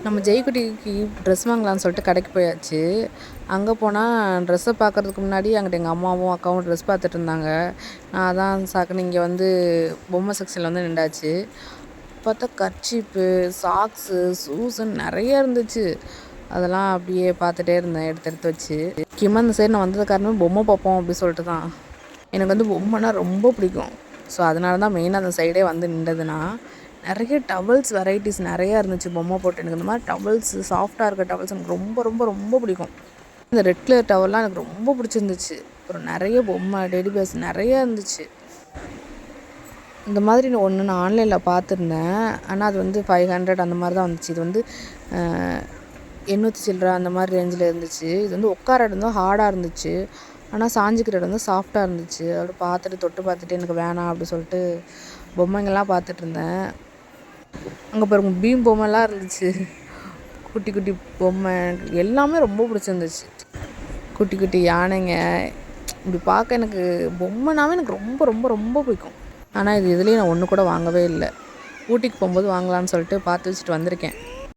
நம்ம ஜெய்குட்டிக்கு ட்ரெஸ் வாங்கலாம்னு சொல்லிட்டு கடைக்கு போயாச்சு. அங்கே போனால் ட்ரெஸ்ஸை பார்க்குறதுக்கு முன்னாடி அங்கிட்ட எங்கள் அம்மாவும் அக்காவும் ட்ரெஸ் பார்த்துட்டு இருந்தாங்க. நான் அதான் சாக்குன்னு இங்கே வந்து பொம்மை செக்ஷனில் வந்து நின்றாச்சு. பார்த்தா கர்ச்சீப்பு, சாக்ஸு, ஷூஸுன்னு நிறைய இருந்துச்சு. அதெல்லாம் அப்படியே பார்த்துட்டே இருந்தேன் எடுத்து எடுத்து வச்சு. முக்கியமாக இந்த சைடு நான் வந்தது காரணம் பொம்மை பார்ப்போம் அப்படி சொல்லிட்டு தான். எனக்கு வந்து பொம்மைனா ரொம்ப பிடிக்கும். ஸோ அதனால தான் மெயினாக அந்த சைடே வந்து நின்றதுன்னா நிறைய டவல்ஸ் வெரைட்டிஸ் நிறையா இருந்துச்சு பொம்மை போட்டு. எனக்கு இந்த மாதிரி டவல்ஸ் சாஃப்டாக இருக்க டவல்ஸ் எனக்கு ரொம்ப ரொம்ப ரொம்ப பிடிக்கும். இந்த ரெட் கலர் டவல்லாம் எனக்கு ரொம்ப பிடிச்சிருந்துச்சு. அப்புறம் நிறைய பொம்மை டெடி பேர்ஸ் நிறையா இருந்துச்சு. இந்த மாதிரி ஒன்று நான் ஆன்லைனில் பார்த்துருந்தேன். ஆனால் அது வந்து 500 அந்த மாதிரி தான் வந்துச்சு. இது வந்து 800 சில்லற அந்த மாதிரி ரேஞ்சில் இருந்துச்சு. இது வந்து உட்கார இடம் தான் ஹார்டாக இருந்துச்சு. ஆனால் சாஞ்சிக்கிற இடம் வந்து சாஃப்டாக இருந்துச்சு. அப்படி பார்த்துட்டு தொட்டு பார்த்துட்டு எனக்கு வேணாம் அப்படி சொல்லிட்டு பொம்மைங்கள்லாம் பார்த்துட்டு இருந்தேன். அங்கே பாருங்க பீம் பொம்மைலாம் இருந்துச்சு. குட்டி குட்டி பொம்மை எல்லாமே ரொம்ப பிடிச்சிருந்துச்சு. குட்டி குட்டி யானைங்க இப்படி பார்க்க எனக்கு பொம்மைனாவே எனக்கு ரொம்ப ரொம்ப ரொம்ப பிடிக்கும். ஆனால் இது இதுலேயும் நான் ஒன்று கூட வாங்கவே இல்லை. ஊட்டிக்கு போகும்போது வாங்கலான்னு சொல்லிட்டு பார்த்து வச்சுட்டு வந்திருக்கேன்.